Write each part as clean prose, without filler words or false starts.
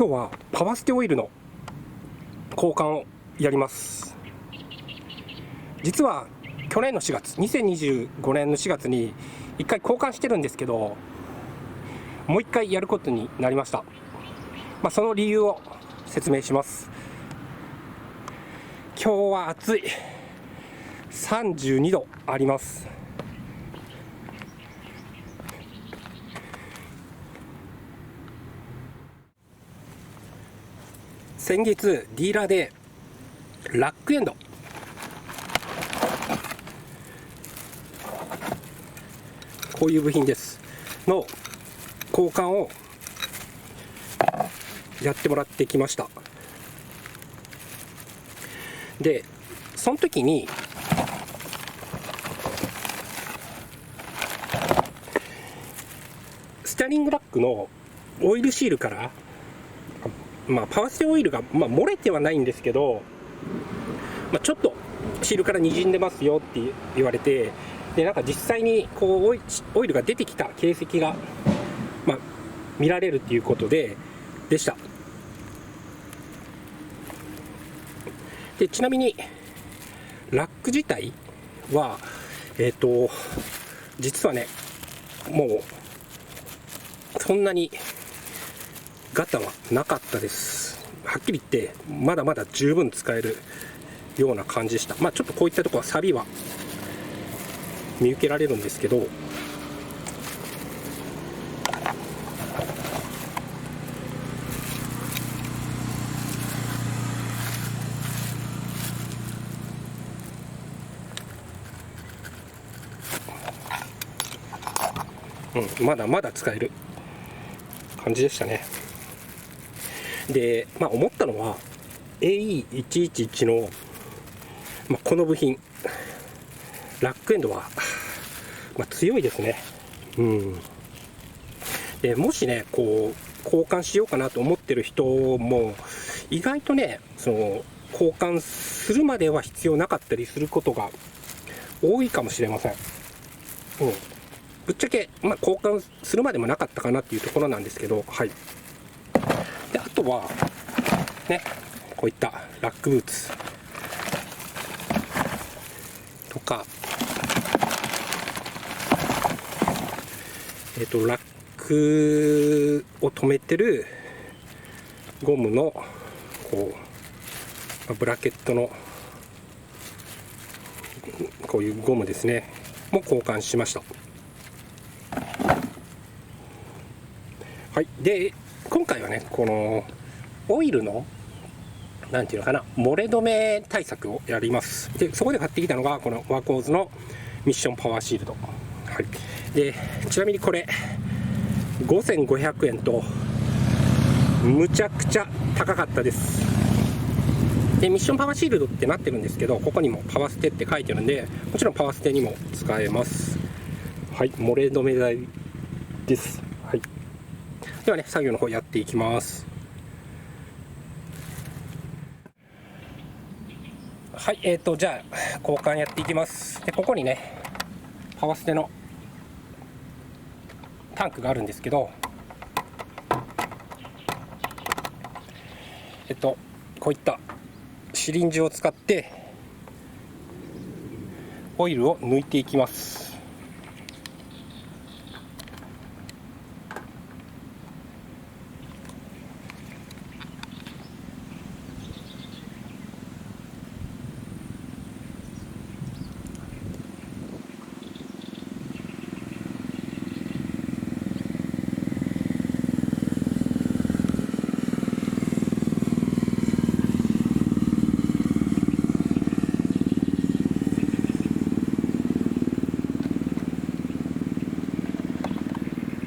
今日はパワステオイルの交換をやります。実は去年の4月、2025年の4月に1回交換してるんですけど、もう1回やることになりました。その理由を説明します。今日は暑い。32度あります。先月ディーラーでラックエンド、こういう部品ですの交換をやってもらってきました。でその時にステアリングラックのオイルシールからパワステオイルが、漏れてはないんですけど、ちょっとシールからにじんでますよって言われて、でなんか実際にこうオイルが出てきた形跡が、見られるっていうことでした。でちなみにラック自体は実はね、もうそんなにガタはなかったです。はっきり言ってまだまだ十分使えるような感じでした。ちょっとこういったところは錆は見受けられるんですけど、まだまだ使える感じでしたね。で、思ったのは AE111 の、この部品ラックエンドは、強いですね。でもしねこう交換しようかなと思ってる人も意外とね、その交換するまでは必要なかったりすることが多いかもしれません。ぶっちゃけ、交換するまでもなかったかなっていうところなんですけど、はい。であとはね、こういったラックブーツとか、ラックを留めてるゴムのこう、ブラケットのこういうゴムですねも交換しました。はい。で今回はね、このオイルのなんていうのかな、漏れ止め対策をやります。でそこで買ってきたのがこのワコーズのミッションパワーシールド。はい。でちなみにこれ5500円とむちゃくちゃ高かったです。でミッションパワーシールドってなってるんですけど、ここにもパワステって書いてるんで、もちろんパワステにも使えます。はい。漏れ止め剤です。はい。ではね、作業の方やっていきます。はい。じゃあ交換やっていきます。でここにねパワステのタンクがあるんですけど、こういったシリンジを使ってオイルを抜いていきます。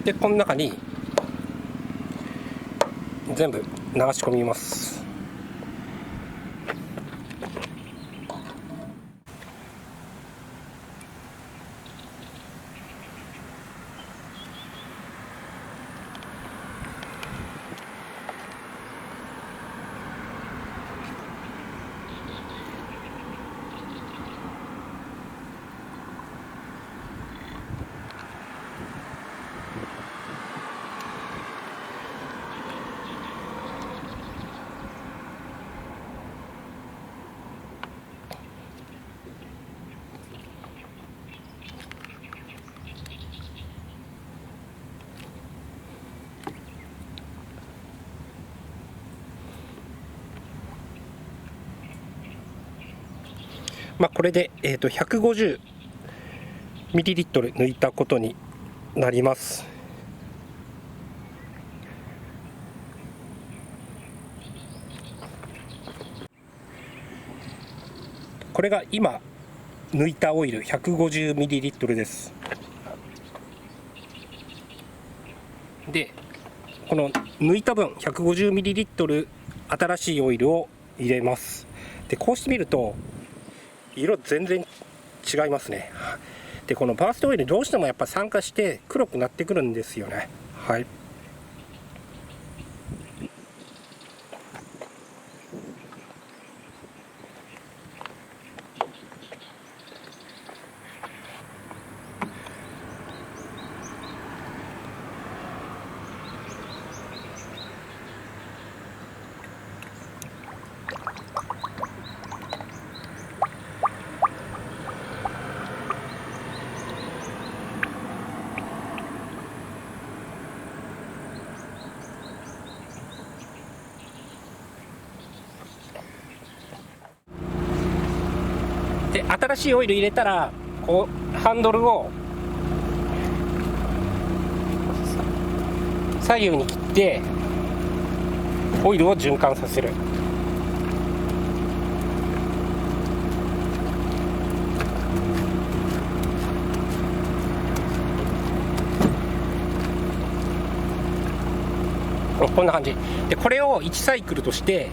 でこの中に全部流し込みます。これで、150ミリリットル抜いたことになります。これが今抜いたオイル150ミリリットルです。で、この抜いた分150ミリリットル新しいオイルを入れます。で、こうしてみると色全然違いますね。で、このバーストオイルどうしてもやっぱ酸化して黒くなってくるんですよね。はい。で、新しいオイル入れたらこうハンドルを左右に切ってオイルを循環させる。こんな感じで、これを1サイクルとして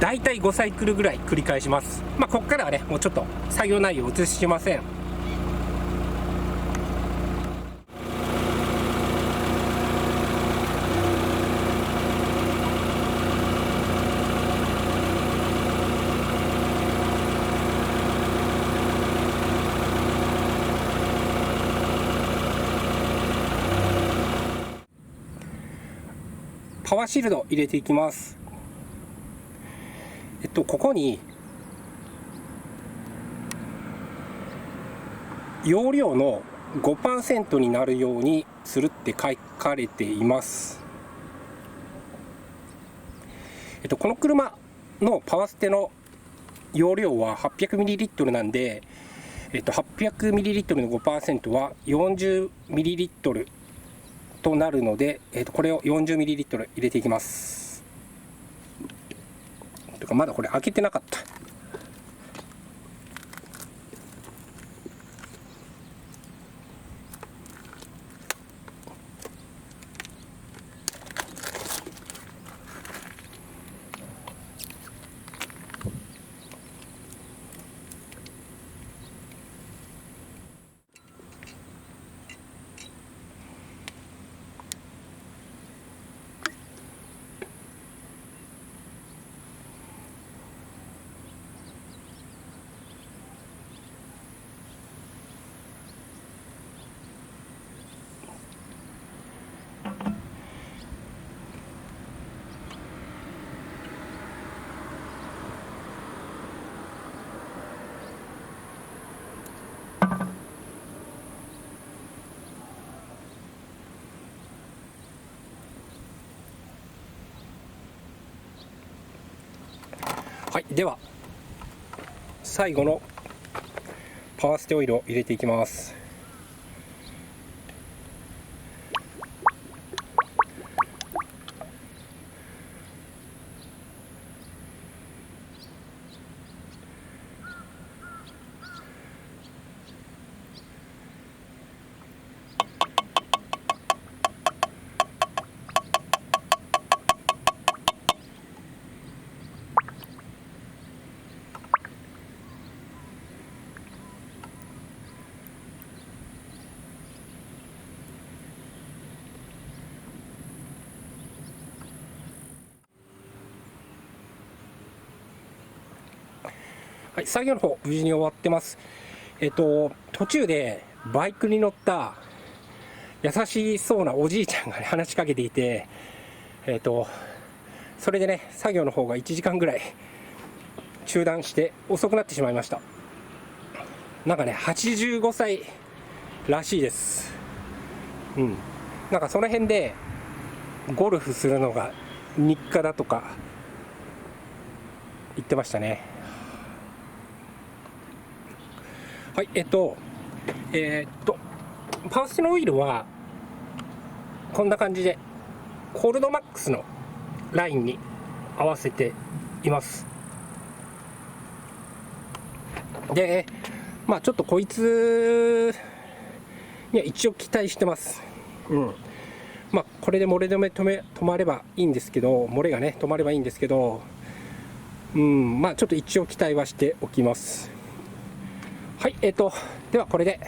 だいたい5サイクルぐらい繰り返します。ここからはね、もうちょっと作業内容を映しません。パワーシールド入れていきます。ここに容量の 5% になるようにするって書かれています。この車のパワステの容量は 800ml なんで、800ml の 5% は 40ml となるので、これを 40ml 入れていきます。とかまだこれ開けてなかった。はい、では最後のパワーステオイルを入れていきます。はい、作業の方無事に終わってます。途中でバイクに乗った優しそうなおじいちゃんが、ね、話しかけていて、それでね作業の方が1時間ぐらい中断して遅くなってしまいました。なんかね85歳らしいです。なんかその辺でゴルフするのが日課だとか言ってましたね。はい、パワーステのオイルはこんな感じでコールドマックスのラインに合わせています。で、まあちょっとこいつには一応期待してます。まあこれで漏れ止め止まればいいんですけど、漏れがね止まればいいんですけど、まあちょっと一応期待はしておきます。はい、ではこれで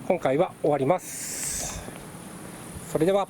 今回は終わります。それでは。